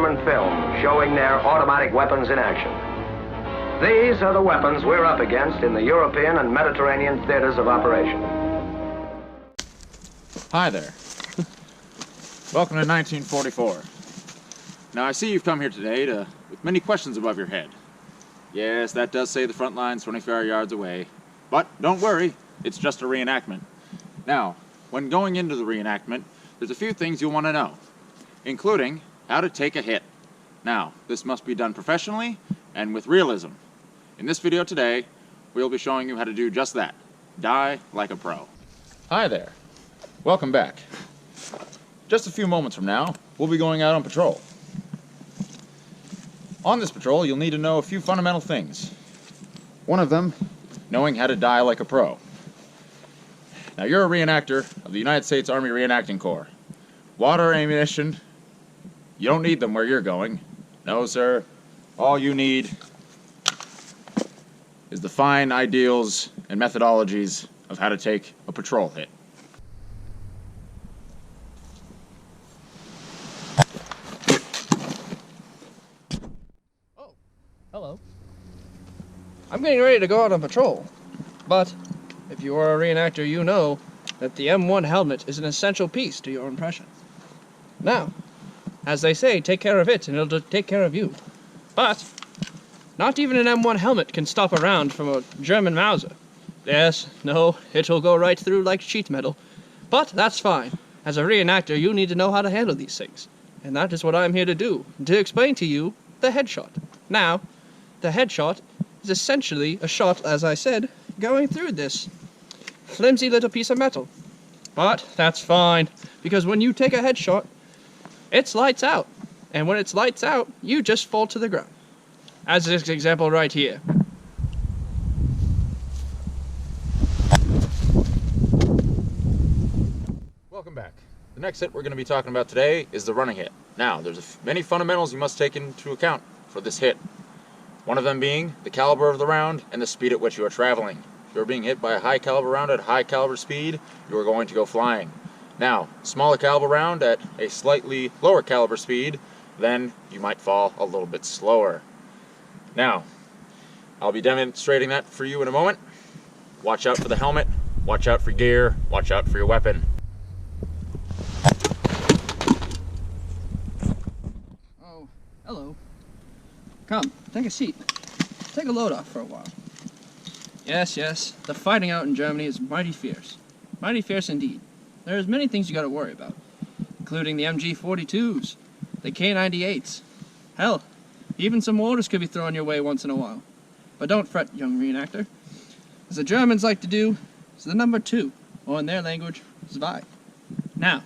German film showing their automatic weapons in action. These are the weapons we're up against in the European and Mediterranean theaters of operation. Hi there. Welcome to 1944. Now I see you've come here today with many questions above your head. Yes, that does say the front line's 25 yards away. But don't worry, it's just a reenactment. Now, when going into the reenactment, there's a few things you'll want to know, including how to take a hit. Now, this must be done professionally and with realism. In this video today, we'll be showing you how to do just that. Die like a pro. Hi there. Welcome back. Just a few moments from now, we'll be going out on patrol. On this patrol, you'll need to know a few fundamental things. One of them, knowing how to die like a pro. Now, you're a reenactor of the United States Army Reenacting Corps. Water, ammunition, you don't need them where you're going. No, sir. All you need is the fine ideals and methodologies of how to take a patrol hit. Oh, hello. I'm getting ready to go out on patrol, but if you are a reenactor, you know that the M1 helmet is an essential piece to your impression. Now, as they say, take care of it and it'll take care of you. But not even an M1 helmet can stop a round from a German Mauser. Yes, no, it'll go right through like sheet metal. But that's fine. As a reenactor, you need to know how to handle these things. And that is what I'm here to do, to explain to you the headshot. Now, the headshot is essentially a shot, as I said, going through this flimsy little piece of metal. But that's fine, because when you take a headshot, it's lights out. And when it's lights out, you just fall to the ground. As this example right here. Welcome back. The next hit we're going to be talking about today is the running hit. Now, there's many fundamentals you must take into account for this hit. One of them being the caliber of the round and the speed at which you are traveling. If you're being hit by a high caliber round at high caliber speed, you are going to go flying. Now, smaller caliber round at a slightly lower caliber speed, then you might fall a little bit slower. Now, I'll be demonstrating that for you in a moment. Watch out for the helmet, watch out for gear, watch out for your weapon. Oh, hello. Come, take a seat. Take a load off for a while. Yes, the fighting out in Germany is mighty fierce. Mighty fierce indeed. There's many things you gotta worry about, including the MG42s, the K98s. Hell, even some mortars could be thrown your way once in a while. But don't fret, young reenactor. As the Germans like to do, it's the number 2, or in their language, zwei. Now,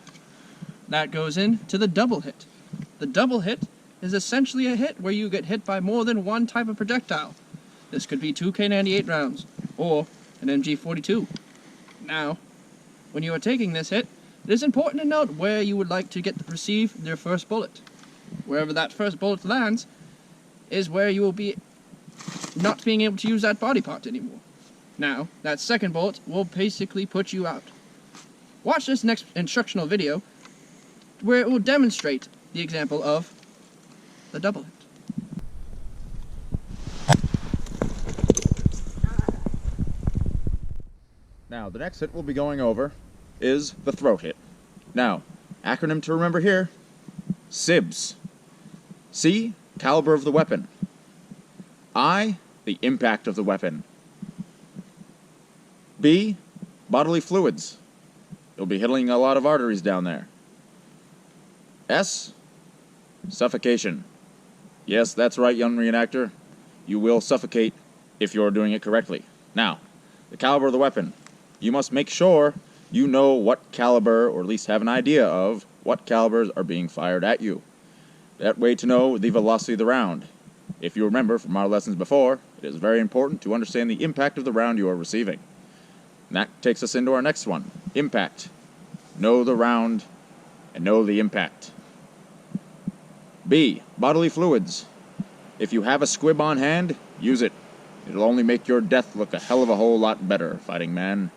that goes into the double hit. The double hit is essentially a hit where you get hit by more than one type of projectile. This could be 2 K98 rounds, or an MG42. Now, when you are taking this hit, it is important to note where you would like to receive your first bullet. Wherever that first bullet lands is where you will be not being able to use that body part anymore. Now, that second bullet will basically put you out. Watch this next instructional video where it will demonstrate the example of the double hit. Now, the next hit we'll be going over is the throat hit. Now, acronym to remember here, SIBS. C, caliber of the weapon. I, the impact of the weapon. B, bodily fluids. You'll be hitting a lot of arteries down there. S, suffocation. Yes, that's right, young reenactor. You will suffocate if you're doing it correctly. Now, the caliber of the weapon. You must make sure you know what caliber, or at least have an idea of, what calibers are being fired at you. That way to know the velocity of the round. If you remember from our lessons before, it is very important to understand the impact of the round you are receiving. And that takes us into our next one, impact. Know the round and know the impact. B, bodily fluids. If you have a squib on hand, use it. It'll only make your death look a hell of a whole lot better, fighting man.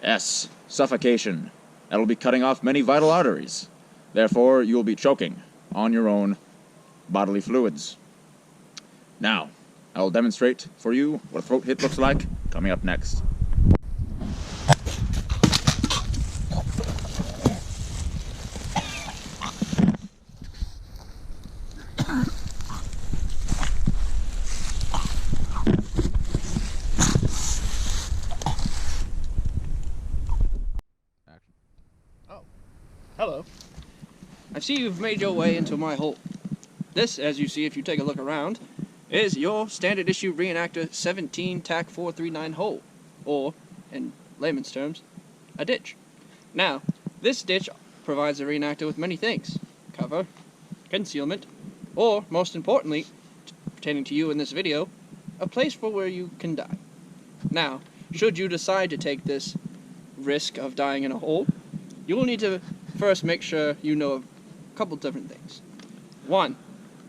S, suffocation. That'll be cutting off many vital arteries. Therefore, you'll be choking. on your own bodily fluids. Now, I will demonstrate for you what a throat hit looks like coming up next. Oh, hello. I see you've made your way into my hole. This, as you see if you take a look around, is your standard issue Reenactor 17 TAC 439 hole, or, in layman's terms, a ditch. Now, this ditch provides the reenactor with many things: cover, concealment, or, most importantly, pertaining to you in this video, a place for where you can die. Now, should you decide to take this risk of dying in a hole, you will need to first make sure you know a couple different things. 1.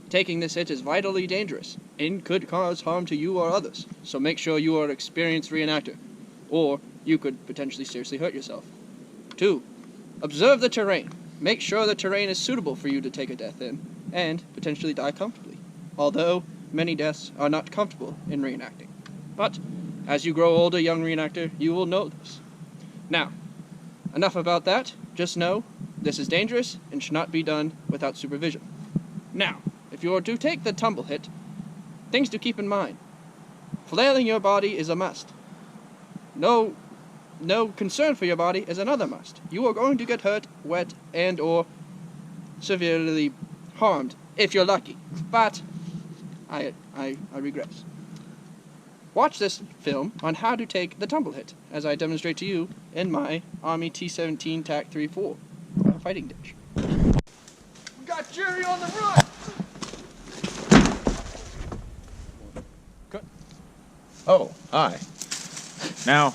Taking this hit is vitally dangerous and could cause harm to you or others, so make sure you are an experienced reenactor, or you could potentially seriously hurt yourself. 2. Observe the terrain. Make sure the terrain is suitable for you to take a death in, and potentially die comfortably, although many deaths are not comfortable in reenacting. But, as you grow older, young reenactor, you will know this. Now, enough about that. Just know, this is dangerous and should not be done without supervision. Now, if you are to take the tumble hit, things to keep in mind. Flailing your body is a must. No concern for your body is another must. You are going to get hurt, wet, and or severely harmed, if you're lucky. But, I regress. Watch this film on how to take the tumble hit, as I demonstrate to you in my Army T-17 TAC 3-4 fighting ditch. We got Jerry on the run! Oh, hi. Now,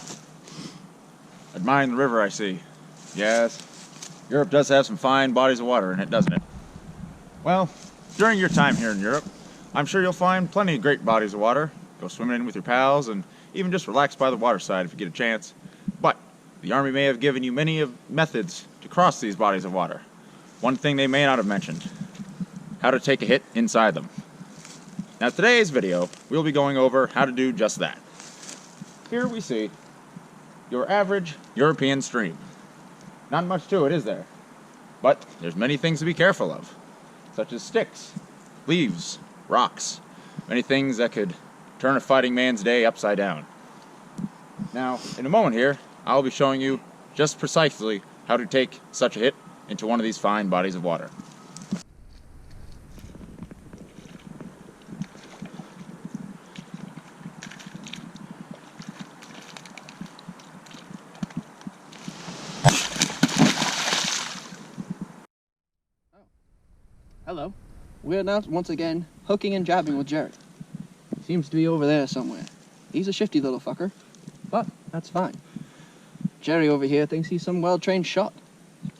admiring the river, I see. Yes, Europe does have some fine bodies of water in it, doesn't it? Well, during your time here in Europe, I'm sure you'll find plenty of great bodies of water. Go swimming in with your pals, and even just relax by the waterside if you get a chance. But the Army may have given you many methods to cross these bodies of water. One thing they may not have mentioned: how to take a hit inside them. Now, today's video, we'll be going over how to do just that. Here we see your average European stream. Not much to it, is there? But there's many things to be careful of, such as sticks, leaves, rocks, many things that could turn a fighting man's day upside down. Now, in a moment here, I'll be showing you just precisely how to take such a hit into one of these fine bodies of water. Hello. We're now once again hooking and jabbing with Jared. Seems to be over there somewhere. He's a shifty little fucker, but that's fine. Jerry over here thinks he's some well-trained shot.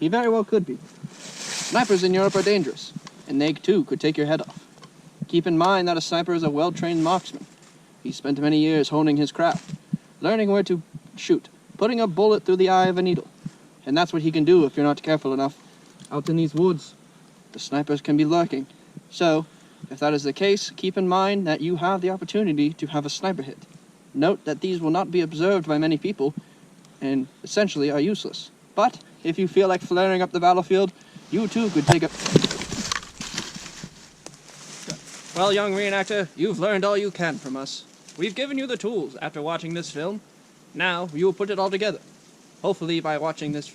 He very well could be. Snipers in Europe are dangerous, and they too could take your head off. Keep in mind that a sniper is a well-trained marksman. He spent many years honing his craft, learning where to shoot, putting a bullet through the eye of a needle. And that's what he can do if you're not careful enough. Out in these woods, the snipers can be lurking. So, if that is the case, keep in mind that you have the opportunity to have a sniper hit. Note that these will not be observed by many people, and essentially are useless. But, if you feel like flaring up the battlefield, you too could take a... Well, young reenactor, you've learned all you can from us. We've given you the tools after watching this film. Now, you will put it all together. Hopefully, by watching this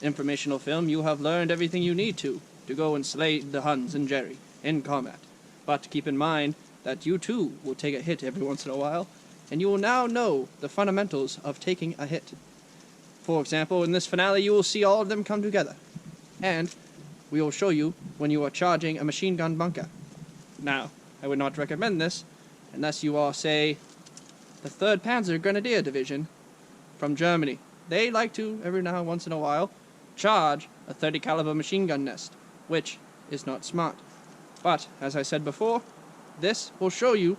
informational film, you have learned everything you need to go and slay the Huns and Jerry in combat. But keep in mind that you too will take a hit every once in a while, and you will now know the fundamentals of taking a hit. For example, in this finale, you will see all of them come together, and we will show you when you are charging a machine gun bunker. Now, I would not recommend this unless you are, say, the 3rd Panzer Grenadier Division from Germany. They like to, every now and once in a while, charge a 30 caliber machine gun nest, which is not smart. But, as I said before, this will show you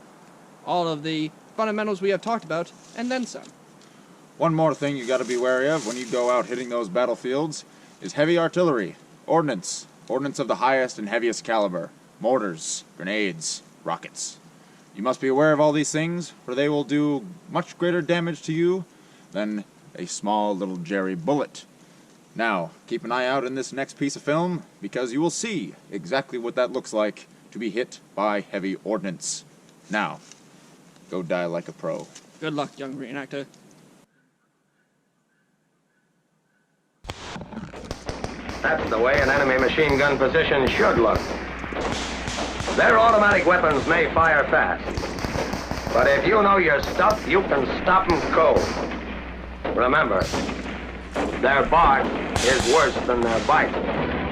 all of the fundamentals we have talked about, and then some. One more thing you got to be wary of when you go out hitting those battlefields is heavy artillery, ordnance, Ordnance of the highest and heaviest caliber. Mortars, grenades, rockets. You must be aware of all these things, for they will do much greater damage to you than a small little jerry bullet. Now, keep an eye out in this next piece of film, because you will see exactly what that looks like to be hit by heavy ordnance. Now, go die like a pro. Good luck, young reenactor. That's the way an enemy machine gun position should look. Their automatic weapons may fire fast, but if you know your stuff, you can stop them cold. Remember, their bark is worse than their bite.